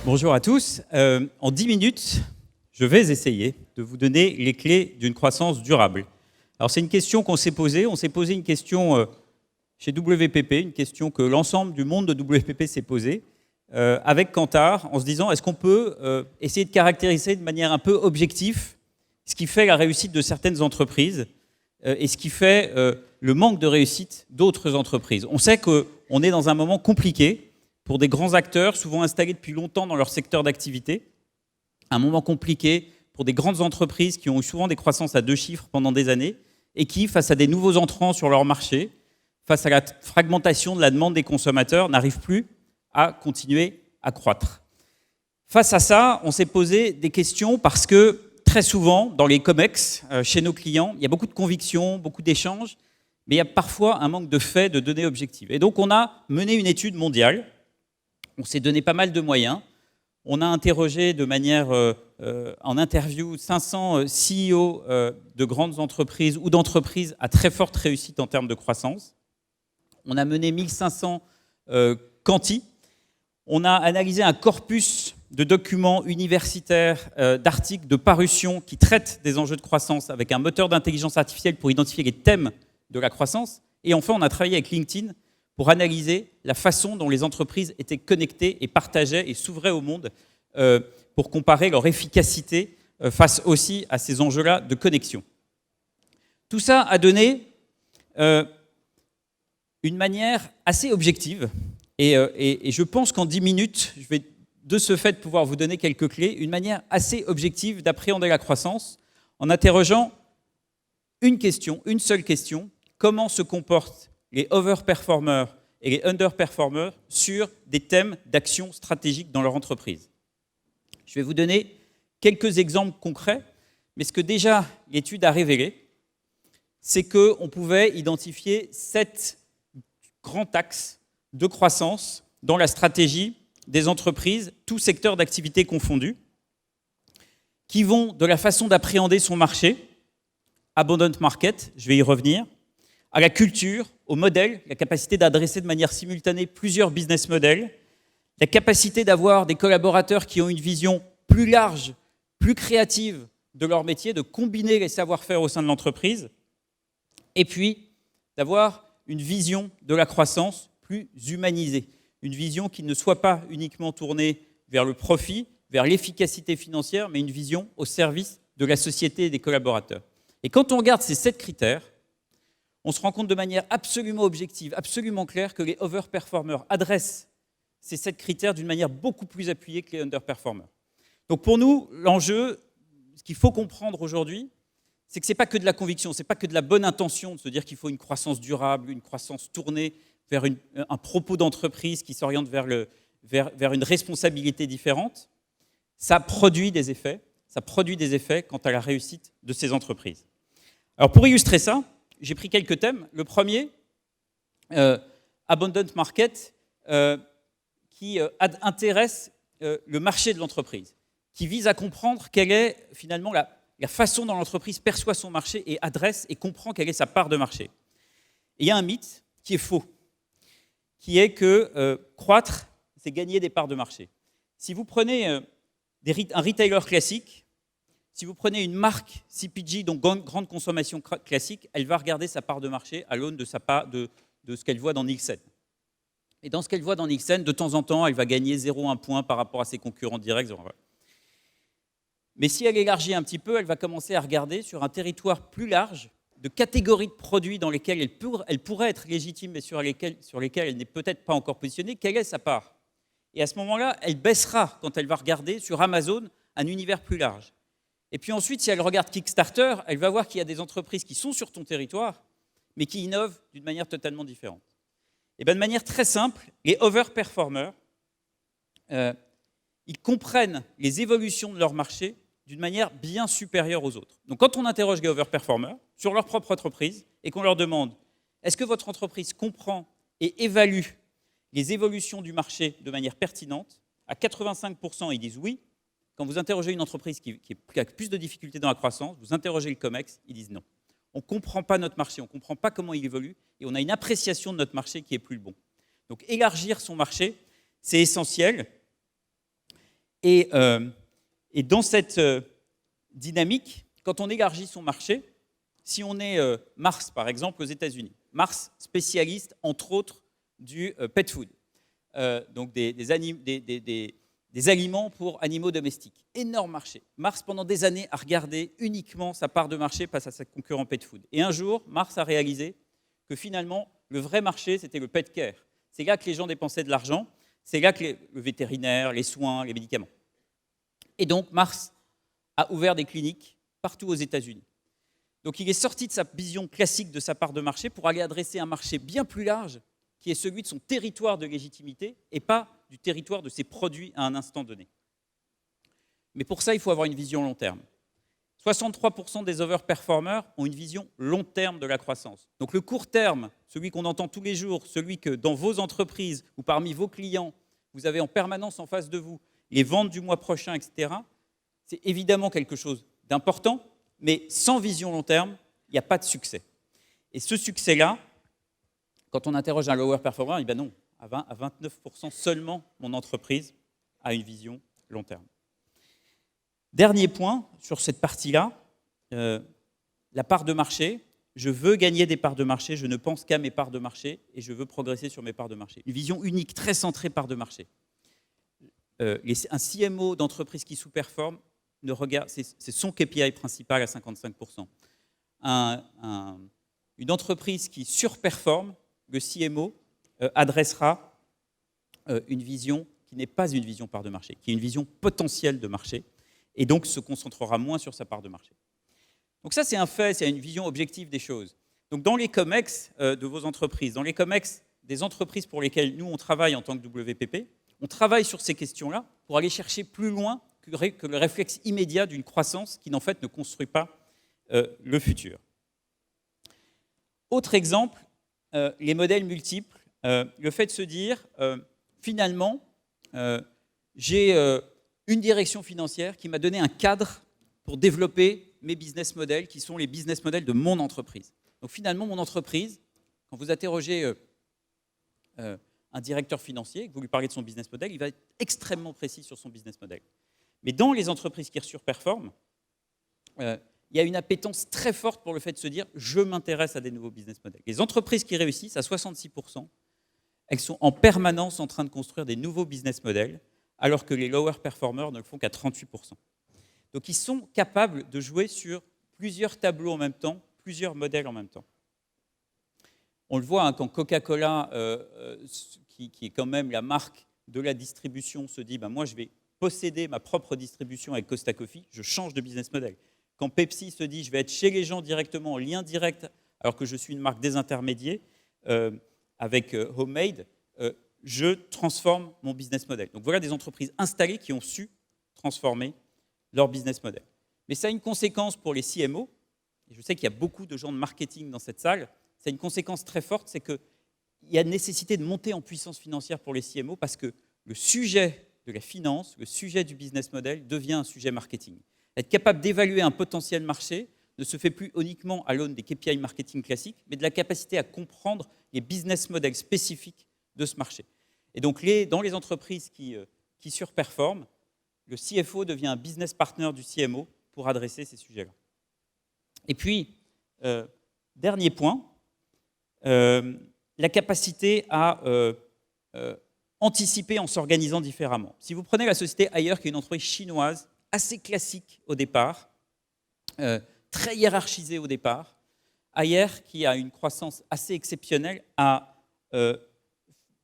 Bonjour à tous. En 10 minutes, je vais essayer de vous donner les clés d'une croissance durable. Alors c'est une question qu'on s'est posée. On s'est posé une question chez WPP, une question que l'ensemble du monde de WPP s'est posée avec Kantar, en se disant est-ce qu'on peut essayer de caractériser de manière un peu objective ce qui fait la réussite de certaines entreprises et ce qui fait le manque de réussite d'autres entreprises. On sait qu'on est dans un moment compliqué pour des grands acteurs, souvent installés depuis longtemps dans leur secteur d'activité. Un moment compliqué pour des grandes entreprises qui ont eu souvent des croissances à 2 chiffres pendant des années et qui, face à des nouveaux entrants sur leur marché, face à la fragmentation de la demande des consommateurs, n'arrivent plus à continuer à croître. Face à ça, on s'est posé des questions parce que très souvent, dans les COMEX, chez nos clients, il y a beaucoup de convictions, beaucoup d'échanges, mais il y a parfois un manque de faits, de données objectives. Et donc on a mené une étude mondiale. On s'est donné pas mal de moyens. On a interrogé de manière en interview 500 CEO de grandes entreprises ou d'entreprises à très forte réussite en termes de croissance. On a mené 1500 quanti. On a analysé un corpus de documents universitaires, d'articles, de parutions qui traitent des enjeux de croissance avec un moteur d'intelligence artificielle pour identifier les thèmes de la croissance. Et enfin, on a travaillé avec LinkedIn pour analyser la façon dont les entreprises étaient connectées et partageaient et s'ouvraient au monde pour comparer leur efficacité face aussi à ces enjeux-là de connexion. Tout ça a donné une manière assez objective et je pense qu'en 10 minutes, je vais de ce fait pouvoir vous donner quelques clés, une manière assez objective d'appréhender la croissance en interrogeant une question, une seule question, comment se comportent les overperformers et les underperformers sur des thèmes d'action stratégique dans leur entreprise. Je vais vous donner quelques exemples concrets, mais ce que déjà l'étude a révélé, c'est qu'on pouvait identifier 7 grands axes de croissance dans la stratégie des entreprises, tous secteurs d'activité confondus, qui vont de la façon d'appréhender son marché, abundant market, je vais y revenir, à la culture, au modèle, la capacité d'adresser de manière simultanée plusieurs business models, la capacité d'avoir des collaborateurs qui ont une vision plus large, plus créative de leur métier, de combiner les savoir-faire au sein de l'entreprise, et puis d'avoir une vision de la croissance plus humanisée, une vision qui ne soit pas uniquement tournée vers le profit, vers l'efficacité financière, mais une vision au service de la société et des collaborateurs. Et quand on regarde ces 7 critères, on se rend compte de manière absolument objective, absolument claire que les overperformers adressent ces 7 critères d'une manière beaucoup plus appuyée que les underperformers. Donc pour nous, l'enjeu, ce qu'il faut comprendre aujourd'hui, c'est que ce n'est pas que de la conviction, ce n'est pas que de la bonne intention de se dire qu'il faut une croissance durable, une croissance tournée vers un propos d'entreprise qui s'oriente vers une responsabilité différente. Ça produit des effets quant à la réussite de ces entreprises. Alors pour illustrer ça, j'ai pris quelques thèmes. Le premier, Abundant Market, qui intéresse le marché de l'entreprise, qui vise à comprendre quelle est finalement la façon dont l'entreprise perçoit son marché et adresse et comprend quelle est sa part de marché. Et il y a un mythe qui est faux, qui est que croître, c'est gagner des parts de marché. Si vous prenez un retailer classique, si vous prenez une marque CPG, donc grande consommation classique, elle va regarder sa part de marché à l'aune de ce qu'elle voit dans Nielsen. Et dans ce qu'elle voit dans Nielsen, de temps en temps, elle va gagner 0,1 point par rapport à ses concurrents directs. Mais si elle élargit un petit peu, elle va commencer à regarder sur un territoire plus large de catégories de produits dans lesquels elle pourrait être légitime, mais sur lesquels elle n'est peut-être pas encore positionnée, quelle est sa part? Et à ce moment-là, elle baissera quand elle va regarder sur Amazon un univers plus large. Et puis ensuite, si elle regarde Kickstarter, elle va voir qu'il y a des entreprises qui sont sur ton territoire, mais qui innovent d'une manière totalement différente. Et bien de manière très simple, les overperformers, ils comprennent les évolutions de leur marché d'une manière bien supérieure aux autres. Donc quand on interroge les overperformers sur leur propre entreprise et qu'on leur demande « Est-ce que votre entreprise comprend et évalue les évolutions du marché de manière pertinente ?» À 85%, ils disent oui. Quand vous interrogez une entreprise qui a plus de difficultés dans la croissance, vous interrogez le COMEX, ils disent non. On ne comprend pas notre marché, on ne comprend pas comment il évolue et on a une appréciation de notre marché qui est plus le bon. Donc élargir son marché, c'est essentiel. Et, et dans cette dynamique, quand on élargit son marché, si on est Mars, par exemple, aux États-Unis, Mars, spécialiste, entre autres, du pet food, donc des aliments pour animaux domestiques. Énorme marché. Mars, pendant des années, a regardé uniquement sa part de marché face à ses concurrents pet food. Et un jour, Mars a réalisé que finalement, le vrai marché, c'était le pet care. C'est là que les gens dépensaient de l'argent, c'est là que le vétérinaire, les soins, les médicaments. Et donc, Mars a ouvert des cliniques partout aux États-Unis. Donc, il est sorti de sa vision classique de sa part de marché pour aller adresser un marché bien plus large, qui est celui de son territoire de légitimité et pas du territoire de ses produits à un instant donné. Mais pour ça, il faut avoir une vision long terme. 63% des overperformers ont une vision long terme de la croissance. Donc le court terme, celui qu'on entend tous les jours, celui que dans vos entreprises ou parmi vos clients, vous avez en permanence en face de vous, les ventes du mois prochain, etc., c'est évidemment quelque chose d'important, mais sans vision long terme, il n'y a pas de succès. Et ce succès-là, quand on interroge un lower performer, il dit ben non, à 29% seulement mon entreprise a une vision long terme. Dernier point sur cette partie-là, la part de marché. Je veux gagner des parts de marché, je ne pense qu'à mes parts de marché et je veux progresser sur mes parts de marché. Une vision unique, très centrée parts de marché. Un CMO d'entreprise qui sous-performe, c'est son KPI principal à 55%. Une entreprise qui surperforme, le CMO adressera une vision qui n'est pas une vision part de marché, qui est une vision potentielle de marché, et donc se concentrera moins sur sa part de marché. Donc ça, c'est un fait, c'est une vision objective des choses. Donc dans les COMEX de vos entreprises, dans les COMEX des entreprises pour lesquelles nous, on travaille en tant que WPP, on travaille sur ces questions-là pour aller chercher plus loin que le réflexe immédiat d'une croissance qui, en fait, ne construit pas le futur. Autre exemple, les modèles multiples. Le fait de se dire, finalement, j'ai une direction financière qui m'a donné un cadre pour développer mes business models, qui sont les business models de mon entreprise. Donc finalement, mon entreprise, quand vous interrogez un directeur financier, que vous lui parlez de son business model, il va être extrêmement précis sur son business model. Mais dans les entreprises qui surperforment, il y a une appétence très forte pour le fait de se dire « je m'intéresse à des nouveaux business models ». Les entreprises qui réussissent, à 66%, elles sont en permanence en train de construire des nouveaux business models, alors que les lower performers ne le font qu'à 38%. Donc ils sont capables de jouer sur plusieurs tableaux en même temps, plusieurs modèles en même temps. On le voit quand Coca-Cola, qui est quand même la marque de la distribution, se dit moi je vais posséder ma propre distribution avec Costa Coffee, je change de business model. Quand Pepsi se dit je vais être chez les gens directement en lien direct, alors que je suis une marque désintermédiée, avec Homemade, je transforme mon business model. Donc voilà des entreprises installées qui ont su transformer leur business model. Mais ça a une conséquence pour les CMO, et je sais qu'il y a beaucoup de gens de marketing dans cette salle, ça a une conséquence très forte, c'est qu'il y a nécessité de monter en puissance financière pour les CMO parce que le sujet de la finance, le sujet du business model devient un sujet marketing. Être capable d'évaluer un potentiel marché ne se fait plus uniquement à l'aune des KPI marketing classiques, mais de la capacité à comprendre les business models spécifiques de ce marché. Et donc, dans les entreprises qui surperforment, le CFO devient un business partner du CMO pour adresser ces sujets-là. Et puis, dernier point, la capacité à anticiper en s'organisant différemment. Si vous prenez la société Haier, qui est une entreprise chinoise, assez classique au départ, très hiérarchisée au départ, Haier, qui a une croissance assez exceptionnelle, a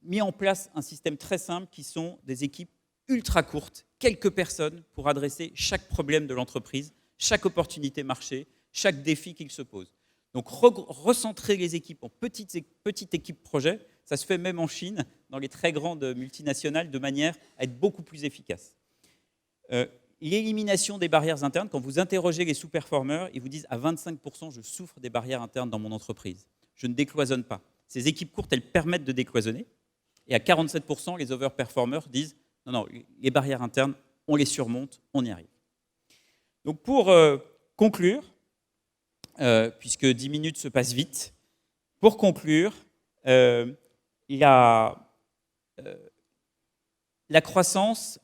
mis en place un système très simple qui sont des équipes ultra courtes, quelques personnes pour adresser chaque problème de l'entreprise, chaque opportunité marché, chaque défi qu'il se pose. Donc recentrer les équipes en petites équipes projet, ça se fait même en Chine, dans les très grandes multinationales, de manière à être beaucoup plus efficace. L'élimination des barrières internes, quand vous interrogez les sous-performeurs, ils vous disent à 25%, je souffre des barrières internes dans mon entreprise. Je ne décloisonne pas. Ces équipes courtes, elles permettent de décloisonner. Et à 47%, les overperformers disent non, les barrières internes, on les surmonte, on y arrive. Donc pour conclure, puisque 10 minutes se passent vite, pour conclure, la croissance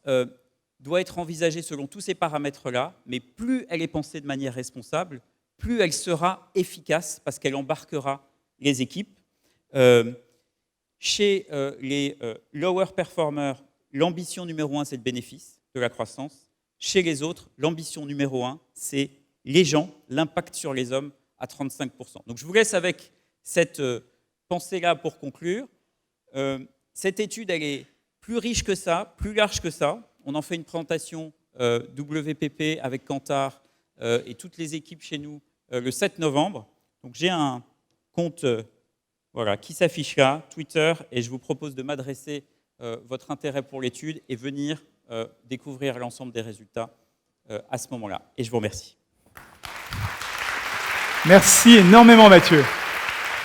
doit être envisagée selon tous ces paramètres-là, mais plus elle est pensée de manière responsable, plus elle sera efficace parce qu'elle embarquera les équipes. Chez les lower performers, l'ambition numéro 1, c'est le bénéfice de la croissance. Chez les autres, l'ambition numéro 1, c'est les gens, l'impact sur les hommes à 35%. Donc je vous laisse avec cette pensée-là pour conclure. Cette étude, elle est plus riche que ça, plus large que ça. On en fait une présentation WPP avec Kantar et toutes les équipes chez nous le 7 novembre. Donc j'ai un compte qui s'affiche là, Twitter, et je vous propose de m'adresser votre intérêt pour l'étude et venir découvrir l'ensemble des résultats à ce moment-là. Et je vous remercie. Merci énormément, Mathieu.